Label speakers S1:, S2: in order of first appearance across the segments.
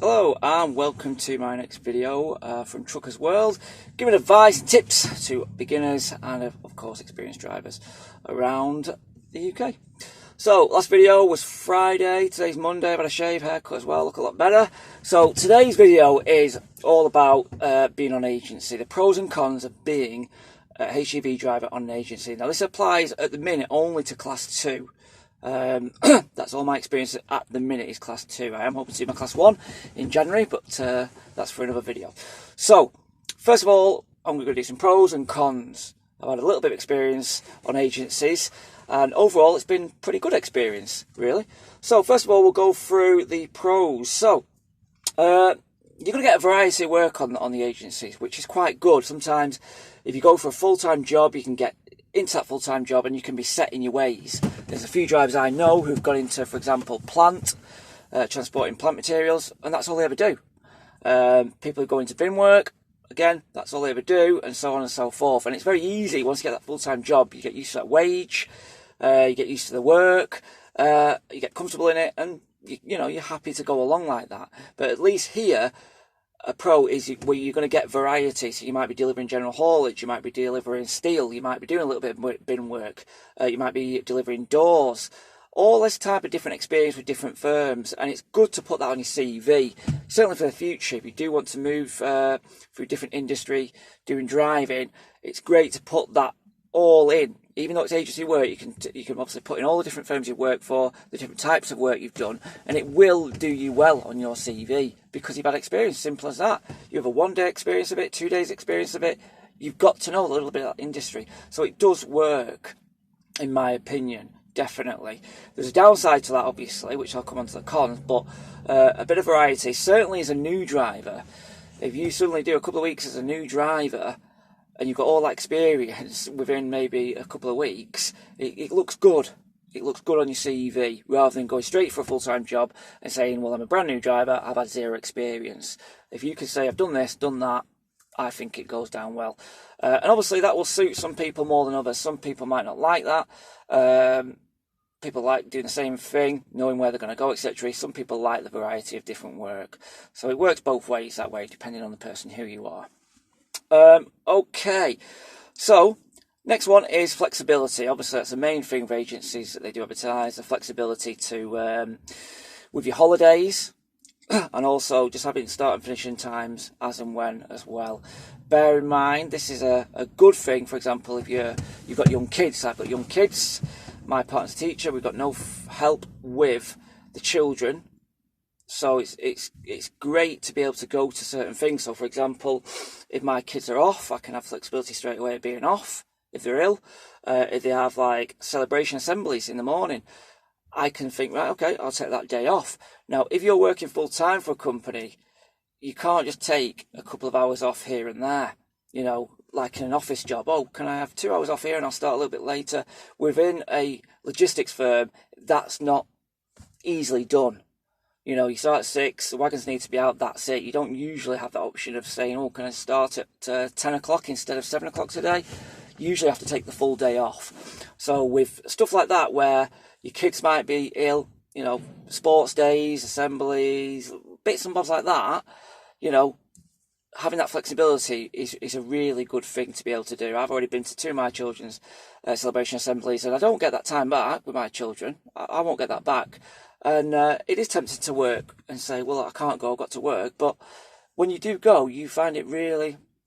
S1: Hello and welcome to my next video from Truckers World, giving advice, tips to beginners and of course experienced drivers around the UK. So last video was Friday, today's Monday. I've had a shave, haircut as well, look a lot better. So today's video is all about being on agency, the pros and cons of being a HGV driver on an agency. Now this applies at the minute only to class 2. That's all my experience at the minute is class 2. I am hoping to do my class 1 in January, but that's for another video. So first of all, I'm going to do some pros and cons. I've had a little bit of experience on agencies and overall it's been pretty good experience, really. So first of all, we'll go through the pros. So you're going to get a variety of work on the agencies, which is quite good. Sometimes if you go for a full-time job, you can get into that full-time job and you can be set in your ways. There's a few drivers I know who've gone into, for example, plant, transporting plant materials, and that's all they ever do. People who go into bin work, again, that's all they ever do, and so on and so forth. And it's very easy once you get that full-time job. You get used to that wage, you get used to the work, you get comfortable in it, and you know, you're happy to go along like that. But at least here, a pro is where you're going to get variety. So you might be delivering general haulage, you might be delivering steel, you might be doing a little bit of bin work, you might be delivering doors, all this type of different experience with different firms. And it's good to put that on your CV, certainly for the future. If you do want to move through different industry, doing driving, it's great to put that all in. Even though it's agency work, you can obviously put in all the different firms you've worked for, the different types of work you've done, and it will do you well on your CV because you've had experience. Simple as that. You have a 1-day experience of it, 2 days experience of it. You've got to know a little bit of that industry. So it does work, in my opinion, definitely. There's a downside to that, obviously, which I'll come on to the cons, but a bit of variety. Certainly as a new driver, if you suddenly do a couple of weeks as a new driver, and you've got all that experience within maybe a couple of weeks, it looks good. It looks good on your CV, rather than going straight for a full-time job and saying, well, I'm a brand new driver, I've had 0 experience. If you can say, I've done this, done that, I think it goes down well. And obviously that will suit some people more than others. Some people might not like that. People like doing the same thing, knowing where they're going to go, etc. Some people like the variety of different work. So it works both ways that way, depending on the person who you are. Okay, so next one is flexibility. Obviously that's the main thing for agencies that they do advertise, the flexibility to with your holidays and also just having start and finishing times as and when as well. Bear in mind, this is a good thing. For example, if you've got young kids, I've got young kids, my partner's a teacher, we've got no help with the children. So it's great to be able to go to certain things. So for example, if my kids are off, I can have flexibility straight away of being off if they're ill. If they have like celebration assemblies in the morning, I can think, right, okay, I'll take that day off. Now, if you're working full time for a company, you can't just take a couple of hours off here and there, you know, like in an office job. Oh, can I have 2 hours off here and I'll start a little bit later? Within a logistics firm, that's not easily done. You know, you start at 6, the wagons need to be out, that's it. You don't usually have that option of saying, oh, can I start at 10 o'clock instead of 7 o'clock today? You usually have to take the full day off. So with stuff like that, where your kids might be ill, you know, sports days, assemblies, bits and bobs like that, you know, having that flexibility is a really good thing to be able to do. I've already been to 2 of my children's celebration assemblies, and I don't get that time back with my children. I won't get that back. And it is tempting to work and say, well, I can't go, I've got to work. But when you do go, you find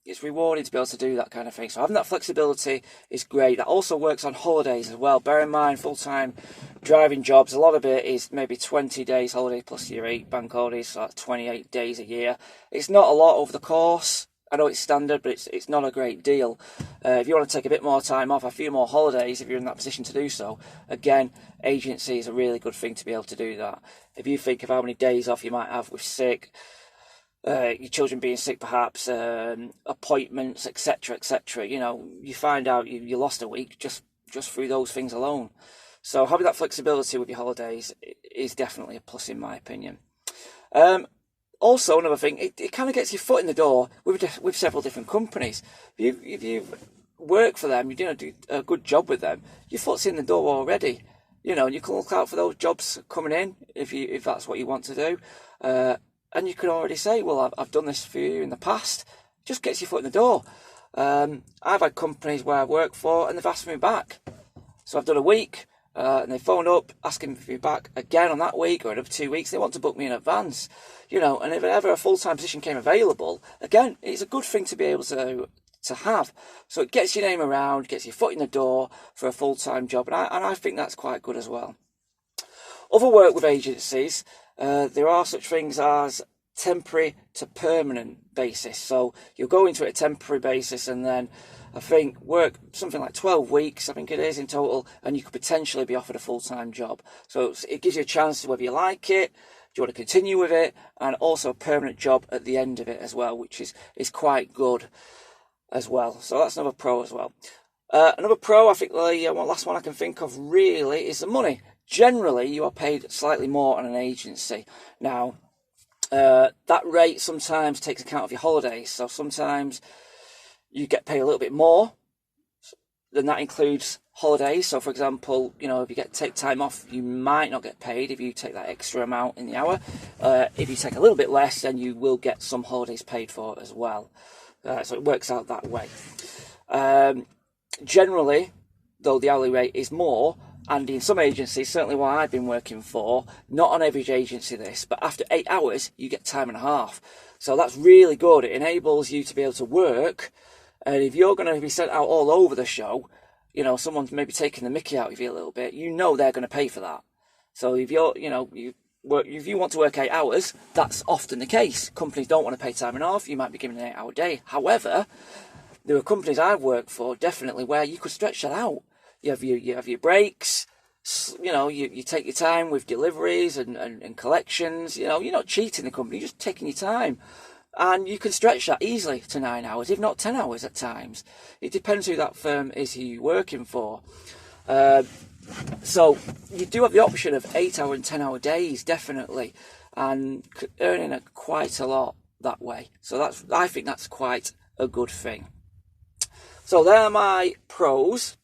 S1: it's rewarding to be able to do that kind of thing. So having that flexibility is great. That also works on holidays as well. Bear in mind, full-time driving jobs, a lot of it is maybe 20 days holiday plus your 8 bank holidays, so that's 28 days a year. It's not a lot over the course. I know it's standard, but it's not a great deal. If you want to take a bit more time off, a few more holidays, if you're in that position to do so, again, agency is a really good thing to be able to do that. If you think of how many days off you might have with sick, your children being sick perhaps, appointments, etc., etc., you know, you find out you lost a week just through those things alone. So having that flexibility with your holidays is definitely a plus in my opinion. Also, another thing, it kind of gets your foot in the door with several different companies. If you work for them, you do a good job with them, your foot's in the door already. You know, and you can look out for those jobs coming in if that's what you want to do. and you can already say, well, I've done this for you in the past. It just gets your foot in the door. I've had companies where I've worked for and they've asked me back. So I've done a week and they phoned up asking for me back again on that week or another 2 weeks. They want to book me in advance, you know, and if ever a full-time position came available, again, it's a good thing to be able to have. So it gets your name around, gets your foot in the door for a full-time job, and I think that's quite good as well. Other work with agencies, there are such things as temporary to permanent basis. So you'll go into it a temporary basis and then I think work something like 12 weeks, I think it is in total, and you could potentially be offered a full-time job. So it gives you a chance to whether you like it, do you want to continue with it, and also a permanent job at the end of it as well, which is quite good as well. So that's another pro as well. Another pro, I think the last one I can think of really is the money. Generally, you are paid slightly more on an agency. Now, that rate sometimes takes account of your holidays. So sometimes you get paid a little bit more, then that includes holidays. So for example, you know, if you take time off, you might not get paid if you take that extra amount in the hour. If you take a little bit less, then you will get some holidays paid for as well. So it works out that way. Generally, though, the hourly rate is more, and in some agencies, certainly what I've been working for, not on every agency this, but after 8 hours, you get time and a half. So that's really good. It enables you to be able to work. And if you're going to be sent out all over the show, you know, someone's maybe taking the mickey out of you a little bit, you know they're going to pay for that. So if you're, you know, if you want to work 8 hours, that's often the case. Companies don't want to pay time and off. You might be given an 8-hour day. However, there are companies I've worked for definitely where you could stretch that out. You have your breaks. You know, you take your time with deliveries and collections. You know, you're not cheating the company. You're just taking your time. And you can stretch that easily to 9 hours, if not 10 hours at times. It depends who that firm is who you're working for. So you do have the option of 8-hour and 10-hour days, definitely, and earning quite a lot that way. So I think that's quite a good thing. So there are my pros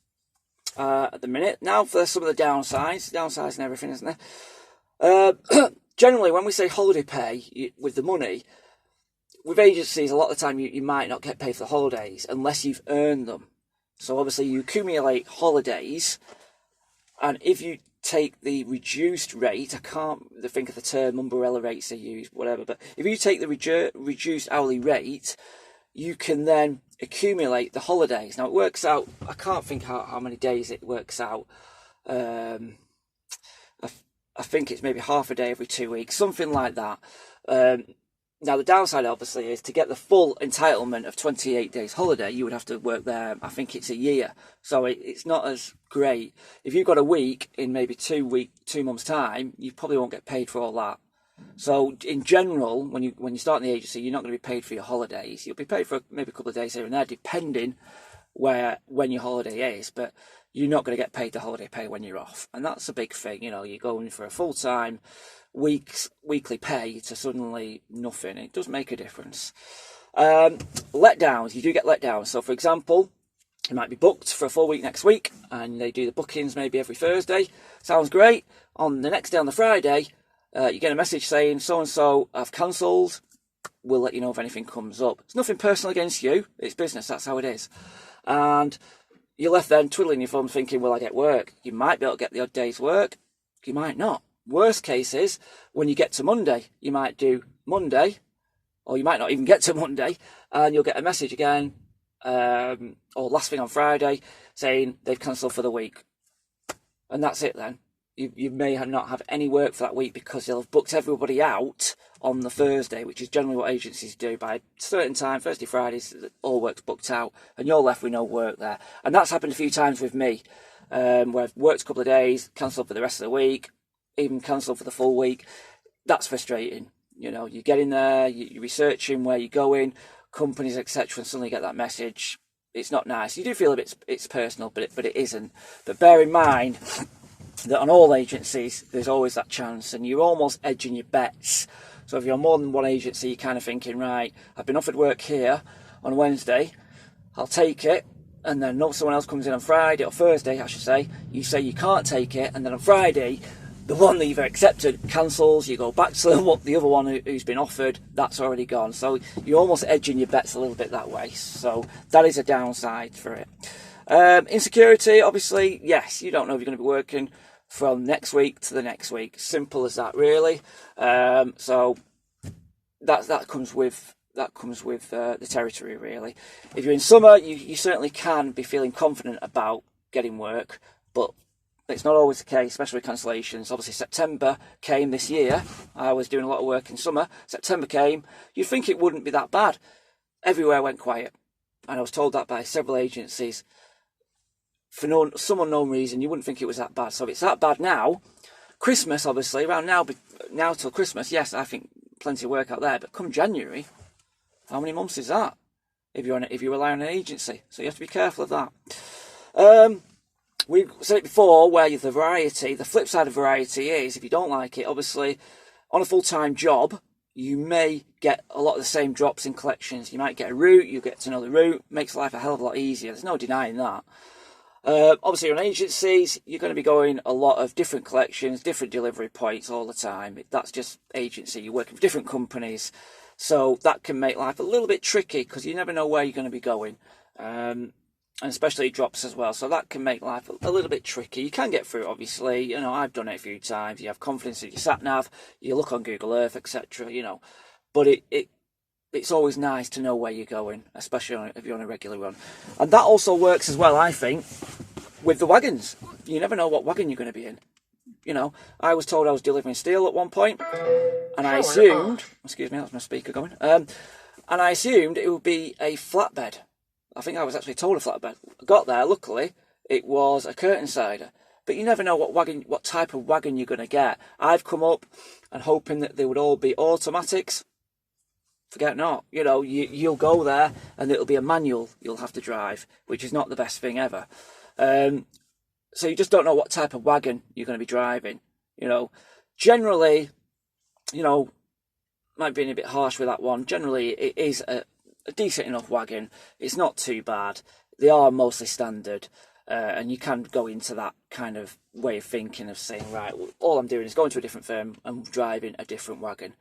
S1: at the minute. Now for some of the downsides and everything, isn't there? Generally, when we say holiday pay with the money, with agencies, a lot of the time you might not get paid for the holidays unless you've earned them. So obviously you accumulate holidays, and if you take the reduced rate, I can't think of the term, umbrella rates they use, whatever, but if you take the reduced hourly rate, you can then accumulate the holidays. Now it works out, I can't think how many days it works out. I think it's maybe half a day every 2 weeks, something like that. Now, the downside, obviously, is to get the full entitlement of 28 days holiday, you would have to work there, I think it's a year. So it's not as great. If you've got a week in maybe 2 months' time, you probably won't get paid for all that. So, in general, when you start in the agency, you're not going to be paid for your holidays. You'll be paid for maybe a couple of days here and there, depending when your holiday is. But you're not going to get paid the holiday pay when you're off. And that's a big thing. You know, you're going for a full-time weekly pay to suddenly nothing. It does make a difference. Letdowns, you do get letdowns. So for example, you might be booked for a full week next week and they do the bookings maybe every Thursday. Sounds great. On the next day, on the Friday, you get a message saying so and so have cancelled. We'll let you know if anything comes up. It's nothing personal against you, it's business, that's how it is. And you're left then twiddling your thumbs thinking, will I get work? You might be able to get the odd day's work, you might not. Worst case is, when you get to Monday, you might do Monday, or you might not even get to Monday, and you'll get a message again, or last thing on Friday, saying they've cancelled for the week. And that's it then. You may not have any work for that week because they'll have booked everybody out on the Thursday, which is generally what agencies do. By a certain time, Thursday, Fridays, all work's booked out, and you're left with no work there. And that's happened a few times with me, where I've worked a couple of days, cancelled for the rest of the week, even cancelled for the full week. That's frustrating. You know, you get in there, you're researching where you're going, companies, etc., and suddenly you get that message. It's not nice. You do feel a bit it's personal, but it isn't. But bear in mind that on all agencies, there's always that chance, and you're almost edging your bets. So if you're more than one agency, you're kind of thinking, right, I've been offered work here on Wednesday, I'll take it, and then someone else comes in on Friday, or Thursday, I should say, you say you can't take it, and then on Friday, the one that you've accepted cancels, you go back to what the other one who's been offered, that's already gone. So you're almost edging your bets a little bit that way. So that is a downside for it. Insecurity, obviously, yes, you don't know if you're going to be working from next week to the next week. Simple as that, really. So that comes with the territory, really. If you're in summer, you certainly can be feeling confident about getting work, but it's not always the case, especially with cancellations. Obviously, September came this year. I was doing a lot of work in summer. September came. You'd think it wouldn't be that bad. Everywhere went quiet. And I was told that by several agencies. For some unknown reason, you wouldn't think it was that bad. So if it's that bad now, Christmas, obviously, around now till Christmas, yes, I think plenty of work out there. But come January, how many months is that? If you rely on an agency. So you have to be careful of that. We've said it before, where the variety, the flip side of variety is, if you don't like it, obviously, on a full-time job, you may get a lot of the same drops in collections. You might get a route, you get to know the route, makes life a hell of a lot easier. There's no denying that. Obviously, on agencies, you're going to be going a lot of different collections, different delivery points all the time. That's just agency. You're working with different companies. So that can make life a little bit tricky because you never know where you're going to be going. And especially drops as well, so that can make life a little bit tricky. You can get through it, obviously. You know, I've done it a few times. You have confidence in your sat nav, you look on Google Earth, etc. You know, but it's always nice to know where you're going, especially if you're on a regular run. And that also works as well, I think, with the wagons. You never know what wagon you're going to be in. You know, I was told I was delivering steel at one point, and I assumed, excuse me, that's my speaker going, and I assumed it would be a flatbed. I think I was actually told a flatbed. I got there, luckily, it was a curtain sider. But you never know what type of wagon you're going to get. I've come up and hoping that they would all be automatics. Forget not. You know, you'll go there and it'll be a manual you'll have to drive, which is not the best thing ever. So you just don't know what type of wagon you're going to be driving. You know, generally, you know, might be a bit harsh with that one. Generally, it is a decent enough wagon. It's not too bad. They are mostly standard, and you can go into that kind of way of thinking of saying, right, all I'm doing is going to a different firm and driving a different wagon.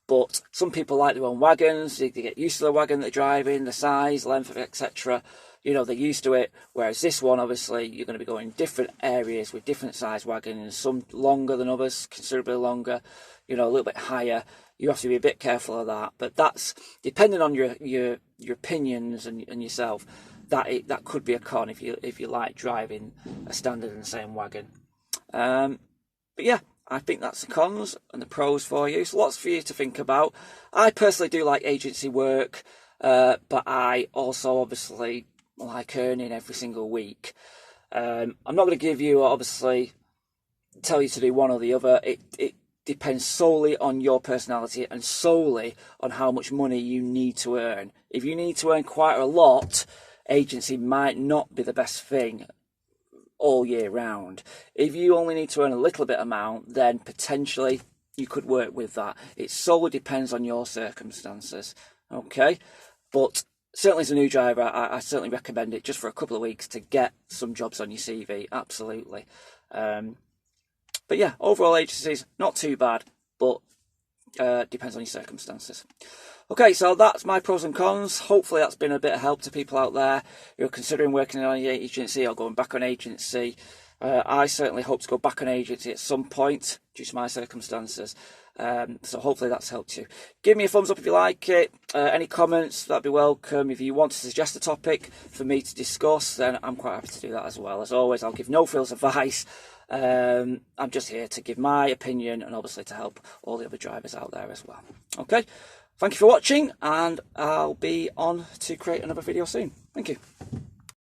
S1: But some people like their own wagons. They get used to the wagon they're driving, the size, length, etc. You know, they're used to it. Whereas this one, obviously, you're going to be going different areas with different size wagons, some longer than others, considerably longer, you know, a little bit higher. You have to be a bit careful of that, but that's depending on your opinions and yourself. That could be a con if you like driving a standard and the same wagon. But yeah, I think that's the cons and the pros for you. So lots for you to think about. I personally do like agency work, but I also obviously like earning every single week. I'm not going to give you tell you to do one or the other. It depends solely on your personality and solely on how much money you need to earn. If you need to earn quite a lot, agency might not be the best thing all year round. If you only need to earn a little bit amount, then potentially you could work with that. It solely depends on your circumstances. Okay, but certainly as a new driver, I certainly recommend it just for a couple of weeks to get some jobs on your CV. Absolutely. But yeah, overall agencies, not too bad, but depends on your circumstances. Okay, so that's my pros and cons. Hopefully that's been a bit of help to people out there who are considering working on an agency or going back on agency. I certainly hope to go back on agency at some point due to my circumstances. So hopefully that's helped you. Give me a thumbs up if you like it. Any comments, that'd be welcome. If you want to suggest a topic for me to discuss, then I'm quite happy to do that as well. As always, I'll give no frills advice. I'm just here to give my opinion and obviously to help all the other drivers out there as well. Okay, thank you for watching, and I'll be on to create another video soon. Thank you.